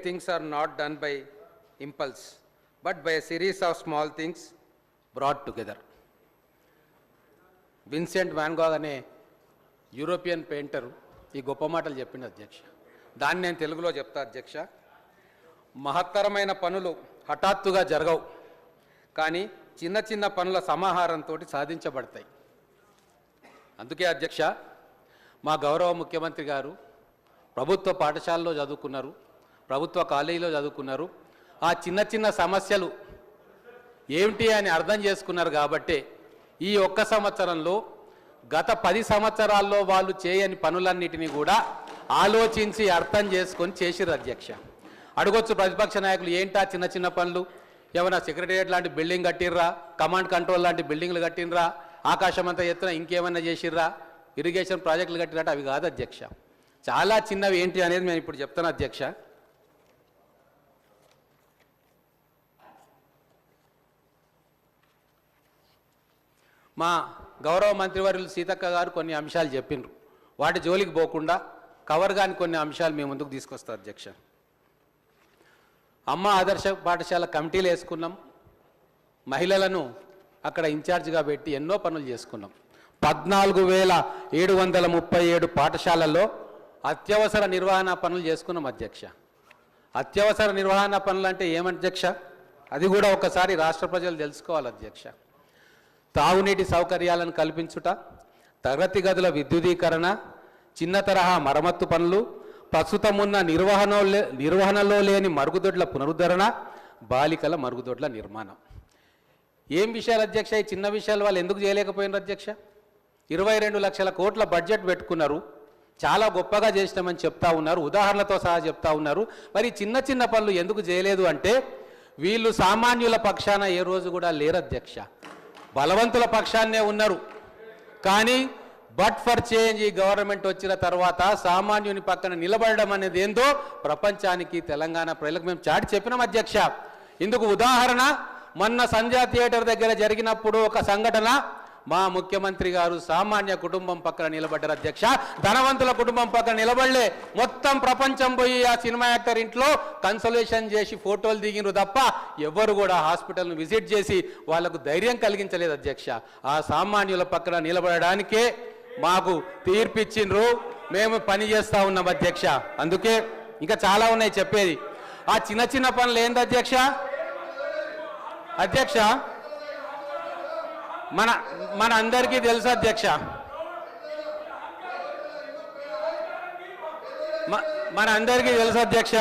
things are not done by impulse, but by a series of small things brought together. Vincent van Gogh అనే European painter ఈ గొప్ప మాటలు చెప్పిండు అధ్యక్ష. దాన్ని నేను తెలుగులో చెప్తా అధ్యక్ష. మహత్తరమైన పనులు హఠాత్తుగా జరగవు, కానీ చిన్న చిన్న పనుల సమాహారంతో సాధించబడతాయి. అందుకే అధ్యక్ష, మా గౌరవ ముఖ్యమంత్రి గారు ప్రభుత్వ పాఠశాలలో చదువుకున్నారు, ప్రభుత్వ కాలేజీలో చదువుకున్నారు. ఆ చిన్న చిన్న సమస్యలు ఏమిటి అని అర్థం చేసుకున్నారు. కాబట్టి ఈ ఒక్క సంవత్సరంలో గత 10 సంవత్సరాల్లో వాళ్ళు చేయని పనులన్నిటినీ కూడా ఆలోచించి అర్థం చేసుకొని చేసిర్రు అధ్యక్ష. అడగొచ్చు ప్రతిపక్ష నాయకులు, ఏంటా చిన్న చిన్న పనులు? ఏమైనా సెక్రటేరియట్ లాంటి బిల్డింగ్ కట్టిర్రా, కమాండ్ కంట్రోల్ లాంటి బిల్డింగ్లు కట్టినరా, ఆకాశం అంతా ఎత్తున ఇంకేమైనా చేసిర్రా, ఇరిగేషన్ ప్రాజెక్టులు కట్టిరట? అవి కాదు అధ్యక్ష. చాలా చిన్నవి ఏంటి అనేది నేను ఇప్పుడు చెప్తాను అధ్యక్ష. మా గౌరవ మంత్రివర్యులు సీతక్క గారు కొన్ని అంశాలు చెప్పిండ్రు. వాటి జోలికి పోకుండా కవర్ కాని కొన్ని అంశాలు మేము ముందుకు తీసుకొస్తాం అధ్యక్ష. అమ్మ ఆదర్శ పాఠశాల కమిటీలు వేసుకున్నాం, మహిళలను అక్కడ ఇన్ఛార్జిగా పెట్టి ఎన్నో పనులు చేసుకున్నాం. 14,737 పాఠశాలల్లో అత్యవసర నిర్వహణ పనులు చేసుకున్నాం అధ్యక్ష. అత్యవసర నిర్వహణ పనులు అంటే ఏమధ్యక్ష? అది కూడా ఒకసారి రాష్ట్ర ప్రజలు తెలుసుకోవాలి అధ్యక్ష. తాగునీటి సౌకర్యాలను కల్పించుట, తరగతి గదుల విద్యుదీకరణ, చిన్న తరహా మరమ్మత్తు పనులు, ప్రస్తుతం ఉన్న నిర్వహణలో లేని మరుగుదొడ్ల పునరుద్ధరణ, బాలికల మరుగుదొడ్ల నిర్మాణం. ఏం విషయాలు అధ్యక్ష? ఈ చిన్న విషయాలు వాళ్ళు ఎందుకు చేయలేకపోయినారు అధ్యక్ష? 22 లక్షల కోట్ల బడ్జెట్ పెట్టుకున్నారు, చాలా గొప్పగా చేసినామని చెప్తా ఉన్నారు, ఉదాహరణలతో సహా చెప్తా ఉన్నారు. మరి చిన్న చిన్న పనులు ఎందుకు చేయలేదు అంటే వీళ్ళు సామాన్యుల పక్షాన ఏ రోజు కూడా లేరు అధ్యక్ష, బలవంతుల పక్షాన్నే ఉన్నారు. కానీ బట్ ఫర్ చేంజ్ ఈ గవర్నమెంట్ వచ్చిన తర్వాత సామాన్యుని పక్కన నిలబడడం అనేది ఏందో ప్రపంచానికి, తెలంగాణ ప్రజలకు మేము చాటి చెప్పినాం అధ్యక్ష. ఇందుకు ఉదాహరణ మొన్న సంధ్యా థియేటర్ దగ్గర జరిగినప్పుడు ఒక సంఘటన, మా ముఖ్యమంత్రి గారు సామాన్య కుటుంబం పక్కన నిలబడ్డారు అధ్యక్ష, ధనవంతుల కుటుంబం పక్కన నిలబడలే. మొత్తం ప్రపంచం పోయి ఆ సినిమా యాక్టర్ ఇంట్లో కన్సల్టేషన్ చేసి ఫోటోలు దిగినరు తప్ప ఎవరు కూడా హాస్పిటల్ను విజిట్ చేసి వాళ్లకు ధైర్యం కలిగించలేదు అధ్యక్ష. ఆ సామాన్యుల పక్కన నిలబడడానికే మాకు తీర్పిచ్చిండ్రు, మేము పని చేస్తూ ఉన్నాం అధ్యక్ష. అందుకే ఇంకా చాలా ఉన్నాయి చెప్పేది. ఆ చిన్న చిన్న పనులు ఏంది అధ్యక్ష? అధ్యక్ష మన అందరికీ తెలుసు అధ్యక్ష, మన అందరికీ తెలుసు అధ్యక్ష,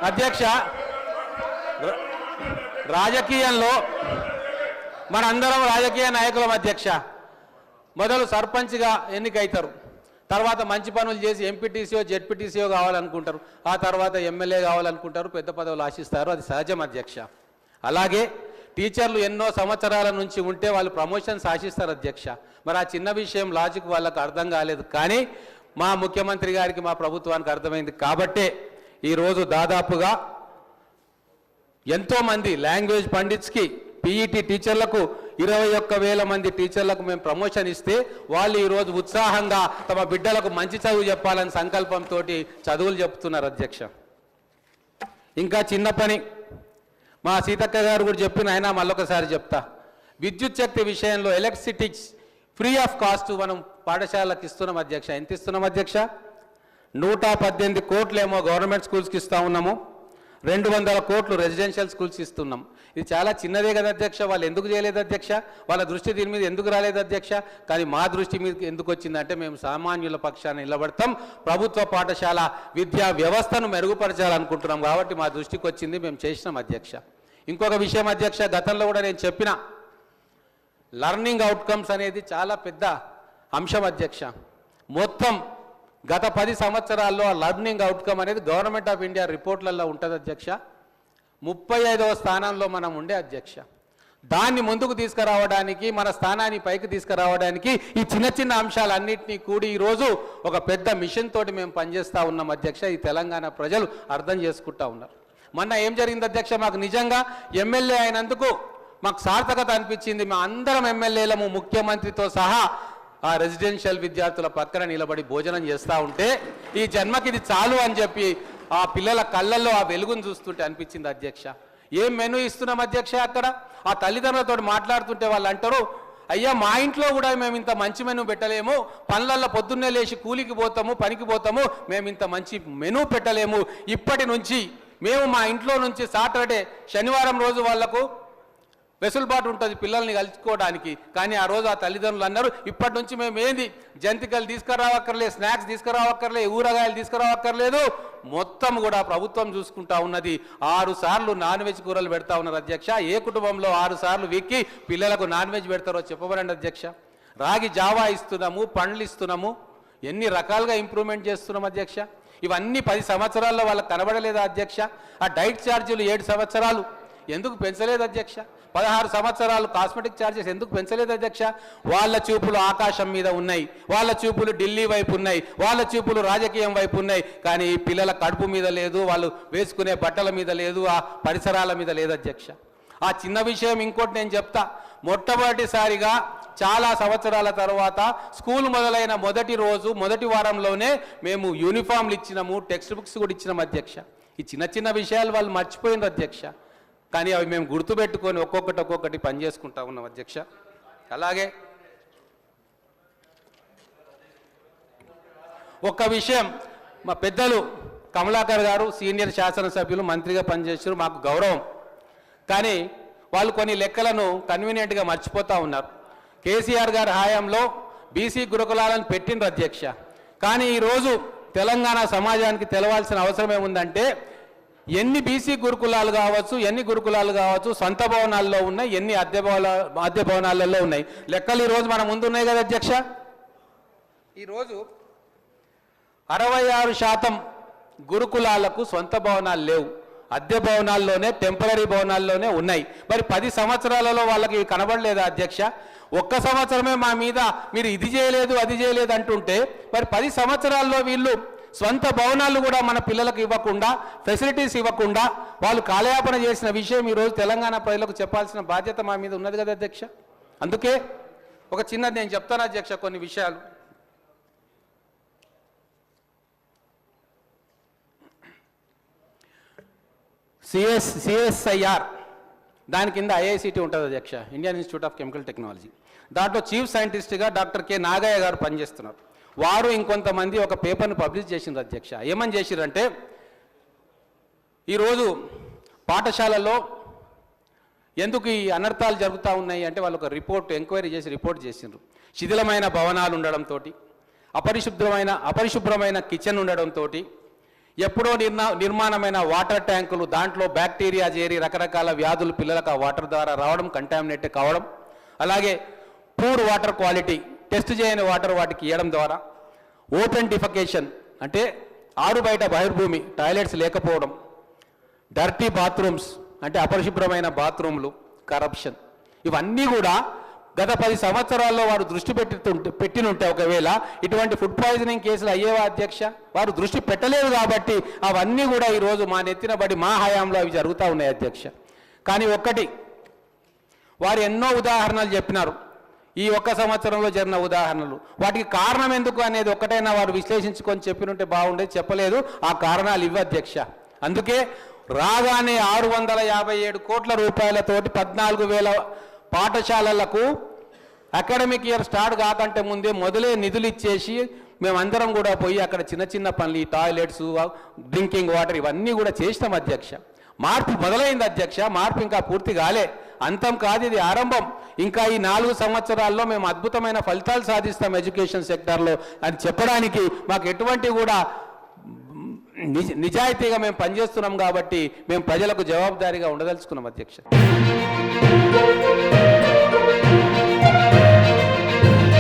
అధ్యక్ష రాజకీయంలో మనందరం రాజకీయ నాయకులం అధ్యక్ష. మొదలు సర్పంచ్గా ఎన్నికైతారు, తర్వాత మంచి పనులు చేసి ఎంపీటీసీఓ జెడ్పీటీసీఓ కావాలనుకుంటారు, ఆ తర్వాత ఎమ్మెల్యే కావాలనుకుంటారు, పెద్ద పదవులు ఆశిస్తారు, అది సహజం అధ్యక్ష. అలాగే టీచర్లు ఎన్నో సంవత్సరాల నుంచి ఉంటే వాళ్ళు ప్రమోషన్స్ ఆశిస్తారు అధ్యక్ష. మరి ఆ చిన్న విషయం లాజిక్ వాళ్ళకు అర్థం కాలేదు, కానీ మా ముఖ్యమంత్రి గారికి, మా ప్రభుత్వానికి అర్థమైంది. కాబట్టే ఈరోజు దాదాపుగా ఎంతోమంది లాంగ్వేజ్ పండిట్స్కి, పీఈటీ టీచర్లకు 21,000 మంది టీచర్లకు మేము ప్రమోషన్ ఇస్తే వాళ్ళు ఈరోజు ఉత్సాహంగా తమ బిడ్డలకు మంచి చదువు చెప్పాలని సంకల్పంతో చదువులు చెప్తున్నారు అధ్యక్ష. ఇంకా చిన్న పని మా సీతక్క గారు కూడా చెప్పిన, అయినా మళ్ళొకసారి చెప్తా. విద్యుత్ శక్తి విషయంలో ఎలక్ట్రిసిటీ ఫ్రీ ఆఫ్ కాస్ట్ మనం పాఠశాలకు ఇస్తున్నాం అధ్యక్ష. ఎంత ఇస్తున్నాం అధ్యక్ష? 118 కోట్లేమో గవర్నమెంట్ స్కూల్స్కి ఇస్తూ ఉన్నాము, 200 కోట్లు రెసిడెన్షియల్ స్కూల్స్ ఇస్తున్నాం. ఇది చాలా చిన్నదే కదా అధ్యక్ష. వాళ్ళు ఎందుకు చేయలేదు అధ్యక్ష? వాళ్ళ దృష్టి దీని మీద ఎందుకు రాలేదు అధ్యక్ష? కానీ మా దృష్టి మీద ఎందుకు వచ్చిందంటే మేము సామాన్యుల పక్షాన నిలబడతాం, ప్రభుత్వ పాఠశాల విద్యా వ్యవస్థను మెరుగుపరచాలనుకుంటున్నాం కాబట్టి మా దృష్టికి వచ్చింది, మేము చేసినాం అధ్యక్ష. ఇంకొక విషయం అధ్యక్ష, గతంలో కూడా నేను చెప్పిన, లర్నింగ్ అవుట్కమ్స్ అనేది చాలా పెద్ద అంశం అధ్యక్ష. మొత్తం గత 10 సంవత్సరాల్లో లర్నింగ్ అవుట్కమ్ అనేది గవర్నమెంట్ ఆఫ్ ఇండియా రిపోర్ట్లలో ఉంటుంది అధ్యక్ష. 35వ స్థానంలో మనం ఉండే అధ్యక్ష. దాన్ని ముందుకు తీసుకురావడానికి, మన స్థానాన్ని పైకి తీసుకురావడానికి ఈ చిన్న చిన్న అంశాలన్నింటినీ కూడి ఈరోజు ఒక పెద్ద మిషన్ తోటి మేము పనిచేస్తూ ఉన్నాం అధ్యక్ష. ఈ తెలంగాణ ప్రజలు అర్థం చేసుకుంటా ఉన్నారు. మొన్న ఏం జరిగింది అధ్యక్ష? మాకు నిజంగా ఎమ్మెల్యే అయినందుకు మాకు సార్థకత అనిపించింది. మా అందరం ఎమ్మెల్యేలము ముఖ్యమంత్రితో సహా ఆ రెసిడెన్షియల్ విద్యార్థుల పక్కన నిలబడి భోజనం చేస్తూ ఉంటే ఈ జన్మకి ఇది చాలు అని చెప్పి ఆ పిల్లల కళ్ళల్లో ఆ వెలుగును చూస్తుంటే అనిపించింది అధ్యక్ష. ఏం మెనూ ఇస్తున్నాం అధ్యక్ష? అక్కడ ఆ తల్లిదండ్రులతో మాట్లాడుతుంటే వాళ్ళు అంటారు, అయ్యా మా ఇంట్లో కూడా మేము ఇంత మంచి మెనూ పెట్టలేము, పనులల్లో పొద్దున్నే లేచి కూలికి పోతాము, పనికి పోతాము, మేము ఇంత మంచి మెనూ పెట్టలేము. ఇప్పటి నుంచి మేము మా ఇంట్లో నుంచి సాటర్డే శనివారం రోజు వాళ్లకు వెసులుబాటు ఉంటుంది పిల్లల్ని కలుసుకోవడానికి. కానీ ఆ రోజు ఆ తల్లిదండ్రులు అన్నారు, ఇప్పటి నుంచి మేము ఏంది జంతికలు తీసుకురావక్కర్లేదు, స్నాక్స్ తీసుకురావక్కర్లేదు, ఊరగాయలు తీసుకురావక్కర్లేదు, మొత్తం కూడా ప్రభుత్వం చూసుకుంటా ఉన్నది. 6 సార్లు నాన్ వెజ్ కూరలు పెడతా ఉన్నారు అధ్యక్ష. ఏ కుటుంబంలో 6 సార్లు వీక్కి పిల్లలకు నాన్ వెజ్ పెడతారో చెప్పబడండి అధ్యక్ష. రాగి జావా ఇస్తున్నాము, పండ్లు ఇస్తున్నాము, ఎన్ని రకాలుగా ఇంప్రూవ్మెంట్ చేస్తున్నాం అధ్యక్ష. ఇవన్నీ 10 సంవత్సరాల్లో వాళ్ళకి కనబడలేదా అధ్యక్ష? ఆ డైట్ ఛార్జీలు 7 సంవత్సరాలు ఎందుకు పెంచలేదు అధ్యక్ష? 16 సంవత్సరాలు కాస్మెటిక్ ఛార్జెస్ ఎందుకు పెంచలేదు అధ్యక్ష? వాళ్ళ చూపులు ఆకాశం మీద ఉన్నాయి, వాళ్ళ చూపులు ఢిల్లీ వైపు ఉన్నాయి, వాళ్ళ చూపులు రాజకీయం వైపు ఉన్నాయి. కానీ పిల్లల కడుపు మీద లేదు, వాళ్ళు వేసుకునే బట్టల మీద లేదు, ఆ పరిసరాల మీద లేదు అధ్యక్ష. ఆ చిన్న విషయం ఇంకోటి నేను చెప్తా. మొట్టమొదటిసారిగా చాలా సంవత్సరాల తర్వాత స్కూల్ మొదలైన మొదటి రోజు మొదటి వారంలోనే మేము యూనిఫామ్లు ఇచ్చినాము, టెక్స్ట్ బుక్స్ కూడా ఇచ్చినాం అధ్యక్ష. ఈ చిన్న చిన్న విషయాలు వాళ్ళు మర్చిపోయినారు అధ్యక్ష. కానీ అవి మేము గుర్తుపెట్టుకొని ఒక్కొక్కటి పనిచేసుకుంటా ఉన్నాం అధ్యక్ష. అలాగే ఒక్క విషయం, మా పెద్దలు కమలాకర్ గారు సీనియర్ శాసనసభ్యులు, మంత్రిగా పనిచేసారు, మాకు గౌరవం. కానీ వాళ్ళు కొన్ని లెక్కలను కన్వీనియంట్గా మర్చిపోతూ ఉన్నారు. కేసీఆర్ గారి హయాంలో బీసీ గురుకులాలను పెట్టిండ్రు అధ్యక్ష. కానీ ఈరోజు తెలంగాణ సమాజానికి తెలవాల్సిన అవసరం ఏముందంటే, ఎన్ని బీసీ గురుకులాలు కావచ్చు, ఎన్ని గురుకులాలు కావచ్చు సొంత భవనాల్లో ఉన్నాయి, ఎన్ని అద్దె భవనాలలో ఉన్నాయి. లెక్కలు ఈరోజు మన ముందు ఉన్నాయి కదా అధ్యక్ష. ఈరోజు 66% గురుకులాలకు సొంత భవనాలు లేవు, అద్దె భవనాల్లోనే, టెంపరీ భవనాల్లోనే ఉన్నాయి. మరి 10 సంవత్సరాలలో వాళ్ళకి కనబడలేదా అధ్యక్ష? ఒక్క సంవత్సరమే మా మీద మీరు ఇది చేయలేదు అది చేయలేదు అంటుంటే, మరి 10 సంవత్సరాల్లో వీళ్ళు సొంత భవనాలు కూడా మన పిల్లలకు ఇవ్వకుండా, ఫెసిలిటీస్ ఇవ్వకుండా వాళ్ళు కాలయాపన చేసిన విషయం ఈరోజు తెలంగాణ ప్రజలకు చెప్పాల్సిన బాధ్యత మా మీద ఉన్నది కదా అధ్యక్ష. అందుకే ఒక చిన్నది నేను చెప్తాను అధ్యక్ష, కొన్ని విషయాలు. సిఎస్ఐఆర్ దాని కింద ఐఐసిటి ఉంటుంది అధ్యక్ష, Indian institute of chemical technology. దాంట్లో చీఫ్ సైంటిస్ట్గా డాక్టర్ కె నాగయ్య గారు పనిచేస్తున్నారు. వారు ఇంకొంతమంది ఒక పేపర్ను పబ్లిష్ చేసిండ్రు అధ్యక్ష. ఏమని చేసిరంటే, ఈరోజు పాఠశాలలో ఎందుకు ఈ అనర్థాలు జరుగుతూ ఉన్నాయి అంటే, వాళ్ళు ఒక ఎంక్వైరీ చేసి రిపోర్ట్ చేసిండ్రు. శిథిలమైన భవనాలు ఉండడంతో, అపరిశుభ్రమైన కిచెన్ ఉండడంతో, ఎప్పుడో నిర్మాణమైన వాటర్ ట్యాంకులు, దాంట్లో బ్యాక్టీరియా చేరి రకరకాల వ్యాధులు పిల్లలకు ఆ వాటర్ ద్వారా రావడం, కంటామినేట్ కావడం, అలాగే పూర్ వాటర్ క్వాలిటీ, టెస్ట్ చేయని వాటర్ వాటికి ఇవ్వడం ద్వారా, ఓపెన్ డిఫెకేషన్ అంటే ఆరు బయట బహిర్భూమి టాయిలెట్స్ లేకపోవడం, డర్టీ బాత్రూమ్స్ అంటే అపరిశుభ్రమైన బాత్రూమ్లు, కరప్షన్, ఇవన్నీ కూడా గత 10 సంవత్సరాల్లో వారు దృష్టి పెట్టినుంటే ఒకవేళ ఇటువంటి ఫుడ్ పాయిజనింగ్ కేసులు అయ్యేవా అధ్యక్ష? వారు దృష్టి పెట్టలేదు కాబట్టి అవన్నీ కూడా ఈరోజు మా నెత్తిన పడి మా హయాంలో అవి జరుగుతూ ఉన్నాయి అధ్యక్ష. కానీ ఒక్కటి, వారు ఎన్నో ఉదాహరణలు చెప్పినారు, ఈ ఒక్క సంవత్సరంలో జరిగిన ఉదాహరణలు, వాటికి కారణం ఎందుకు అనేది ఒక్కటైనా వారు విశ్లేషించుకొని చెప్పినుంటే బాగుండేది. చెప్పలేదు, ఆ కారణాలు ఇవ్వ అధ్యక్ష. అందుకే రాగానే 657 కోట్ల రూపాయలతోటి 14,000 పాఠశాలలకు అకాడమిక్ ఇయర్ స్టార్ట్ కాకంటే ముందే మొదలే నిధులు ఇచ్చేసి మేమందరం కూడా పోయి అక్కడ చిన్న చిన్న పనులు, ఈ టాయిలెట్స్, డ్రింకింగ్ వాటర్ ఇవన్నీ కూడా చేసినాం అధ్యక్ష. మార్పు మొదలైంది అధ్యక్ష, మార్పు ఇంకా పూర్తి కాలే, అంతం కాదు, ఇది ఆరంభం. ఇంకా ఈ 4 సంవత్సరాల్లో మేము అద్భుతమైన ఫలితాలు సాధిస్తాం ఎడ్యుకేషన్ సెక్టార్లో అని చెప్పడానికి మాకు ఎటువంటి కూడా నిజాయితీగా మేము పనిచేస్తున్నాం కాబట్టి మేము ప్రజలకు జవాబుదారీగా ఉండదలుచుకున్నాం అధ్యక్ష.